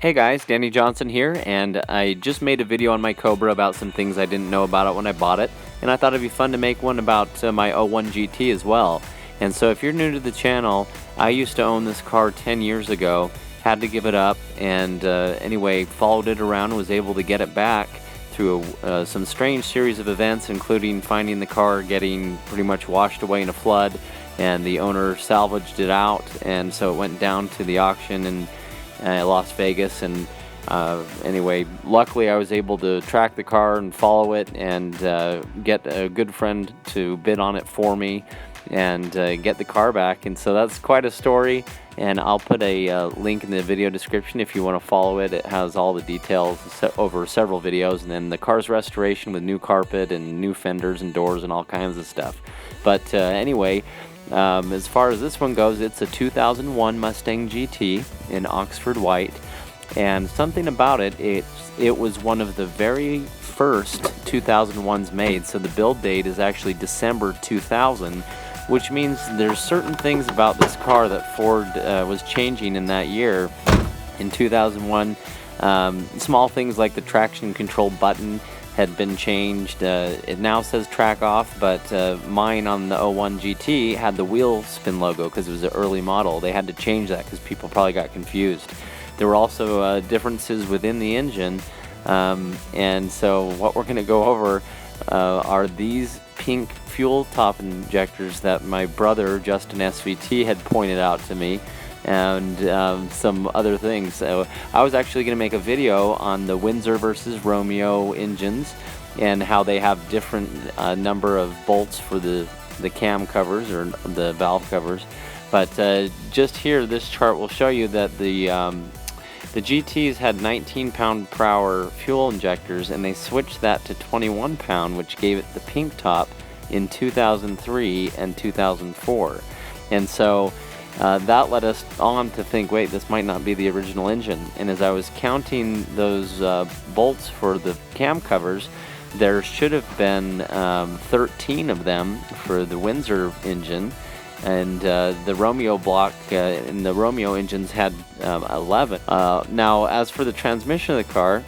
Hey guys, Danny Johnson here, and I just made a video on my Cobra about some things I didn't know about it when I bought it, and I thought it'd be fun to make one about my '01 GT as well. And so if you're new to the channel, I used to own this car 10 years ago, had to give it up, and anyway, followed it around and was able to get it back through some strange series of events, including finding the car getting pretty much washed away in a flood, and the owner salvaged it out, and so it went down to the auction in Las Vegas. And anyway, luckily I was able to track the car and follow it and get a good friend to bid on it for me and get the car back. And so that's quite a story, and I'll put a link in the video description if you want to follow it. It has all the details over several videos, and then the car's restoration with new carpet and new fenders and doors and all kinds of stuff. But anyway, as far as this one goes, it's a 2001 Mustang GT in Oxford white, and something about it, it was one of the very first 2001s made, so the build date is actually December 2000, which means there's certain things about this car that Ford was changing in that year. In 2001, small things like the traction control button had been changed. It now says track off, but mine on the '01 GT had the wheel spin logo because it was an early model. They had to change that because people probably got confused. There were also differences within the engine, and so what we're going to go over are these pink fuel top injectors that my brother Justin SVT had pointed out to me, and some other things. So I was actually going to make a video on the Windsor versus Romeo engines and how they have different number of bolts for the cam covers or the valve covers. But just here, this chart will show you that the GTs had 19 pound per hour fuel injectors, and they switched that to 21 pound, which gave it the pink top in 2003 and 2004. And so that led us on to think, wait, this might not be the original engine. And as I was counting those bolts for the cam covers, there should have been 13 of them for the Windsor engine, and the Romeo block in the Romeo engines had 11. Now, as for the transmission of the car,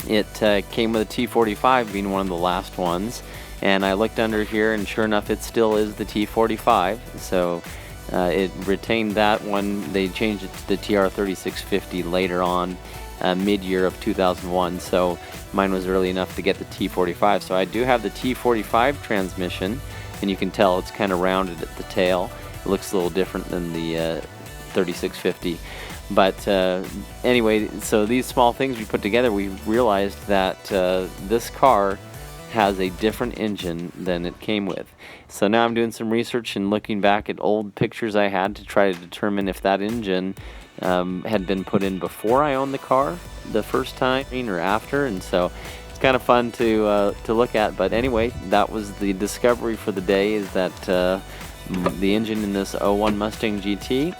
it came with a T45 being one of the last ones, and I looked under here, and sure enough, it still is the T45. So it retained that one. They changed it to the TR3650 later on, mid-year of 2001, so mine was early enough to get the T45. So I do have the T45 transmission, and you can tell it's kind of rounded at the tail. It looks a little different than the 3650. But anyway, so these small things we put together, we realized that this car has a different engine than it came with. So now I'm doing some research and looking back at old pictures I had to try to determine if that engine had been put in before I owned the car the first time or after, and so it's kind of fun to look at. But anyway, that was the discovery for the day, is that the engine in this '01 Mustang GT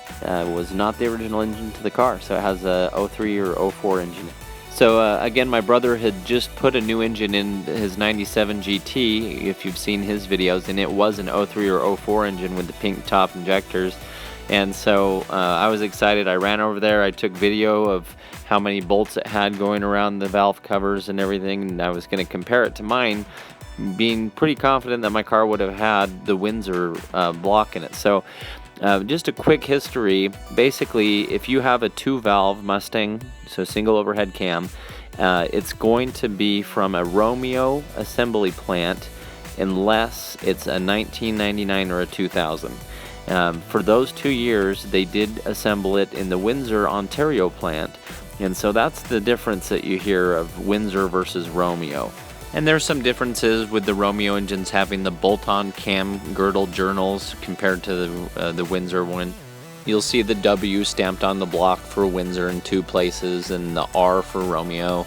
was not the original engine to the car, so it has a '03 or '04 engine. So again, my brother had just put a new engine in his '97 GT, if you've seen his videos, and it was an '03 or '04 engine with the pink top injectors. And so I was excited. I ran over there, I took video of how many bolts it had going around the valve covers and everything, and I was going to compare it to mine, being pretty confident that my car would have had the Windsor block in it. So just a quick history. Basically, if you have a 2-valve Mustang, so single overhead cam, it's going to be from a Romeo assembly plant unless it's a 1999 or a 2000. For those 2 years, they did assemble it in the Windsor, Ontario plant, and so that's the difference that you hear of Windsor versus Romeo. And there's some differences with the Romeo engines having the bolt-on cam girdle journals compared to the Windsor one. You'll see the W stamped on the block for Windsor in 2 places, and the R for Romeo.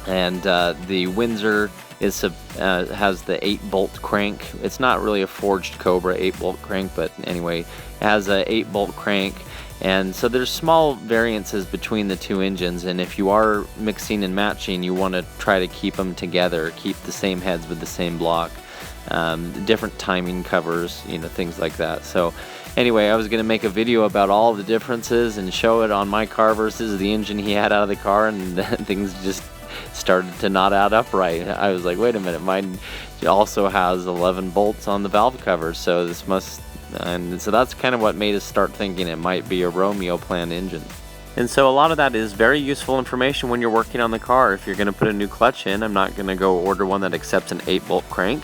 And the Windsor has the 8-bolt crank. It's not really a forged Cobra 8-bolt crank, but anyway, it has a 8-bolt crank. And so there's small variances between the 2 engines, and if you are mixing and matching, you want to try to keep them together, keep the same heads with the same block. different timing covers, you know, things like that. So anyway, I was going to make a video about all the differences and show it on my car versus the engine he had out of the car, and things just started to not add up right. I was like, wait a minute, mine also has 11 bolts on the valve covers, so this must, and so that's kind of what made us start thinking it might be a Romeo plan engine. And so a lot of that is very useful information when you're working on the car. If you're going to put a new clutch in, I'm not going to go order one that accepts an 8-bolt crank.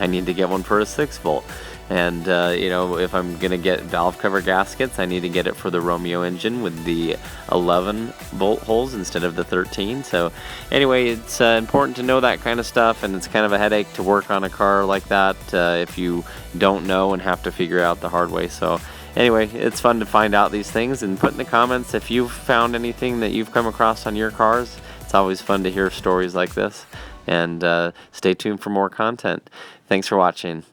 I need to get one for a 6-bolt. And you know, if I'm going to get valve cover gaskets, I need to get it for the Romeo engine with the 11 bolt holes instead of the 13. So anyway, it's important to know that kind of stuff, and it's kind of a headache to work on a car like that if you don't know and have to figure out the hard way. So anyway, it's fun to find out these things, and put in the comments if you've found anything that you've come across on your cars. It's always fun to hear stories like this, and stay tuned for more content. Thanks for watching.